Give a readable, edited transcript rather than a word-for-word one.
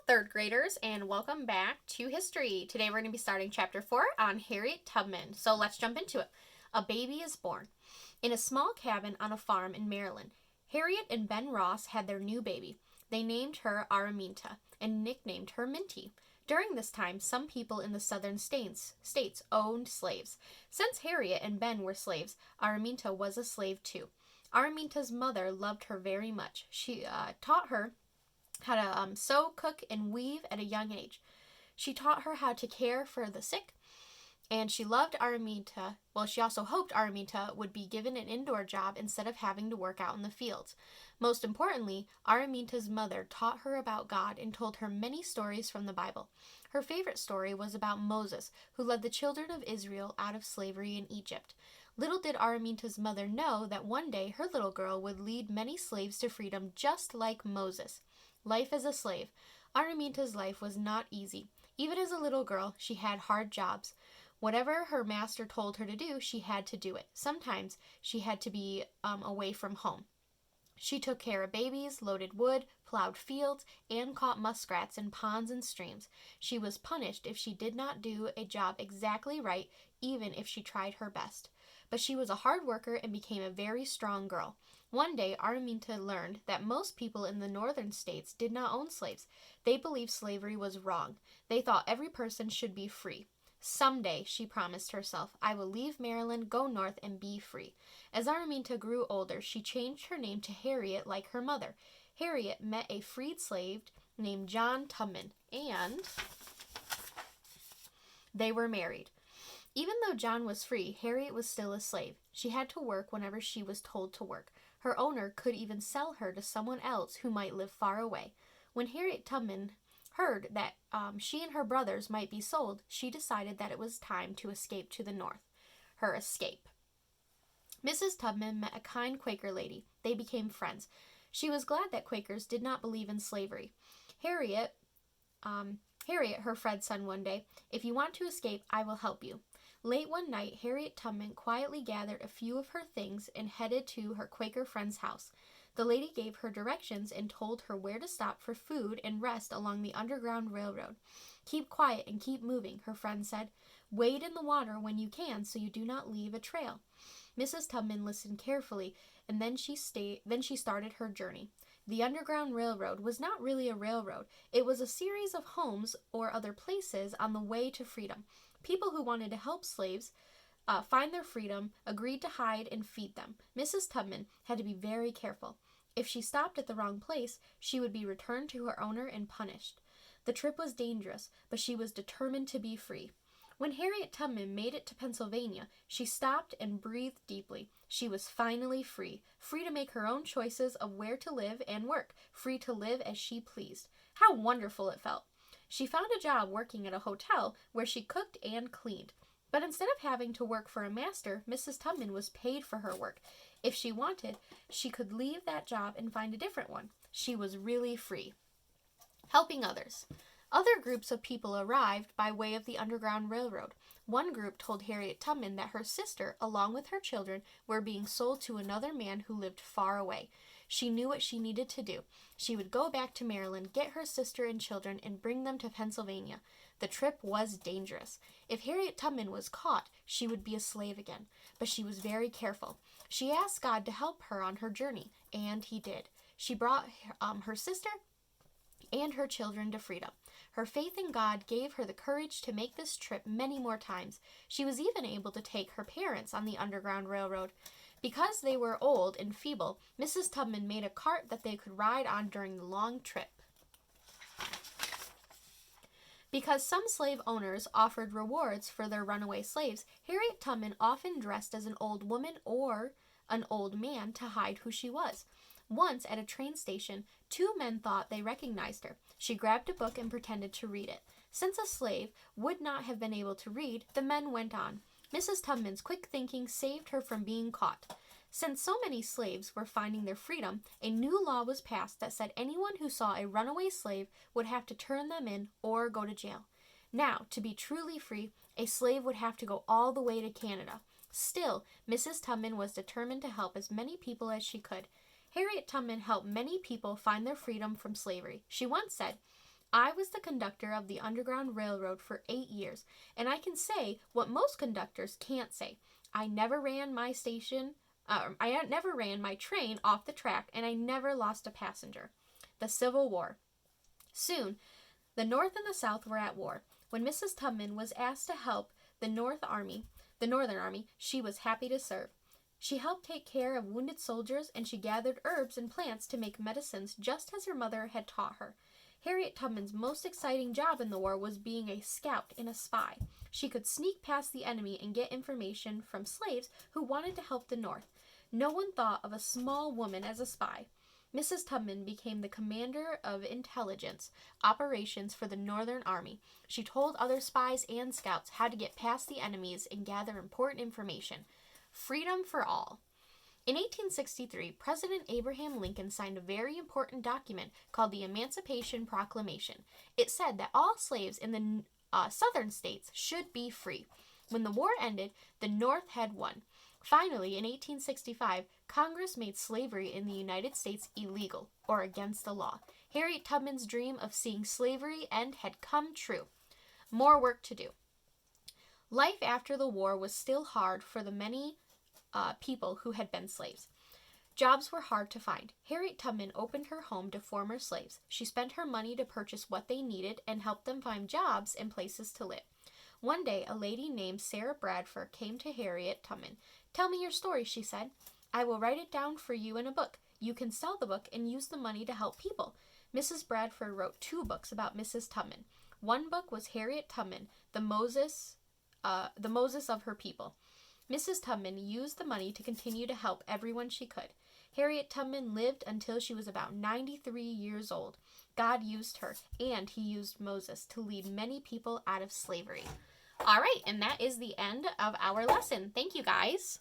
third graders, and welcome back to history. Today we're going to be starting chapter 4 on Harriet Tubman. So let's jump into it. A baby is born. In a small cabin on a farm in Maryland, Harriet and Ben Ross had their new baby. They named her Araminta and nicknamed her Minty. During this time, some people in the southern states owned slaves. Since Harriet and Ben were slaves, Araminta was a slave too. Araminta's mother loved her very much. She taught her how to sew, cook, and weave at a young age. She taught her how to care for the sick, and she loved Araminta. Well, she also hoped Araminta would be given an indoor job instead of having to work out in the fields. Most importantly, Araminta's mother taught her about God and told her many stories from the Bible. Her favorite story was about Moses, who led the children of Israel out of slavery in Egypt. Little did Araminta's mother know that one day her little girl would lead many slaves to freedom just like Moses. Life as a slave. Araminta's life was not easy. Even as a little girl, she had hard jobs. Whatever her master told her to do, she had to do it. Sometimes she had to be away from home. She took care of babies, loaded wood, plowed fields, and caught muskrats in ponds and streams. She was punished if she did not do a job exactly right, even if she tried her best. But she was a hard worker and became a very strong girl. One day, Araminta learned that most people in the northern states did not own slaves. They believed slavery was wrong. They thought every person should be free. Someday, she promised herself, I will leave Maryland, go north, and be free. As Araminta grew older, she changed her name to Harriet like her mother. Harriet met a freed slave named John Tubman, and they were married. Even though John was free, Harriet was still a slave. She had to work whenever she was told to work. Her owner could even sell her to someone else who might live far away. When Harriet Tubman heard that she and her brothers might be sold, she decided that it was time to escape to the north. Her escape. Mrs. Tubman met a kind Quaker lady. They became friends. She was glad that Quakers did not believe in slavery. Harriet, her friend, said one day, if you want to escape, I will help you. Late one night, Harriet Tubman quietly gathered a few of her things and headed to her Quaker friend's house. The lady gave her directions and told her where to stop for food and rest along the Underground Railroad. Keep quiet and keep moving, her friend said. Wade in the water when you can so you do not leave a trail. Mrs. Tubman listened carefully, and then she started her journey. The Underground Railroad was not really a railroad. It was a series of homes or other places on the way to freedom. People who wanted to help slaves find their freedom agreed to hide and feed them. Mrs. Tubman had to be very careful. If she stopped at the wrong place, she would be returned to her owner and punished. The trip was dangerous, but she was determined to be free. When Harriet Tubman made it to Pennsylvania, she stopped and breathed deeply. She was finally free, free to make her own choices of where to live and work, free to live as she pleased. How wonderful it felt! She found a job working at a hotel where she cooked and cleaned. But instead of having to work for a master, Mrs. Tubman was paid for her work. If she wanted, she could leave that job and find a different one. She was really free. Helping others. Other groups of people arrived by way of the Underground Railroad. One group told Harriet Tubman that her sister, along with her children, were being sold to another man who lived far away. She knew what she needed to do. She would go back to Maryland, get her sister and children, and bring them to Pennsylvania. The trip was dangerous. If Harriet Tubman was caught, she would be a slave again. But she was very careful. She asked God to help her on her journey, and he did. She brought her sister and her children to freedom. Her faith in God gave her the courage to make this trip many more times. She was even able to take her parents on the Underground Railroad. Because they were old and feeble, Mrs. Tubman made a cart that they could ride on during the long trip. Because some slave owners offered rewards for their runaway slaves, Harriet Tubman often dressed as an old woman or an old man to hide who she was. Once, at a train station, two men thought they recognized her. She grabbed a book and pretended to read it. Since a slave would not have been able to read, the men went on. Mrs. Tubman's quick thinking saved her from being caught. Since so many slaves were finding their freedom, a new law was passed that said anyone who saw a runaway slave would have to turn them in or go to jail. Now, to be truly free, a slave would have to go all the way to Canada. Still, Mrs. Tubman was determined to help as many people as she could. Harriet Tubman helped many people find their freedom from slavery. She once said, I was the conductor of the Underground Railroad for 8 years, and I can say what most conductors can't say. I never ran my train off the track, and I never lost a passenger. The Civil War. Soon, the North and the South were at war. When Mrs. Tubman was asked to help the Northern Army, she was happy to serve. She helped take care of wounded soldiers, and she gathered herbs and plants to make medicines just as her mother had taught her. Harriet Tubman's most exciting job in the war was being a scout and a spy. She could sneak past the enemy and get information from slaves who wanted to help the North. No one thought of a small woman as a spy. Mrs. Tubman became the commander of intelligence operations for the Northern Army. She told other spies and scouts how to get past the enemies and gather important information. Freedom for all. In 1863, President Abraham Lincoln signed a very important document called the Emancipation Proclamation. It said that all slaves in the southern states should be free. When the war ended, the North had won. Finally, in 1865, Congress made slavery in the United States illegal, or against the law. Harriet Tubman's dream of seeing slavery end had come true. More work to do. Life after the war was still hard for the many people who had been slaves. Jobs were hard to find. Harriet Tubman opened her home to former slaves. She spent her money to purchase what they needed and helped them find jobs and places to live. One day, a lady named Sarah Bradford came to Harriet Tubman. "Tell me your story," she said. "I will write it down for you in a book. You can sell the book and use the money to help people." Mrs. Bradford wrote 2 books about Mrs. Tubman. One book was Harriet Tubman, the Moses of her people. Mrs. Tubman used the money to continue to help everyone she could. Harriet Tubman lived until she was about 93 years old. God used her, and he used Moses to lead many people out of slavery. All right, and that is the end of our lesson. Thank you, guys.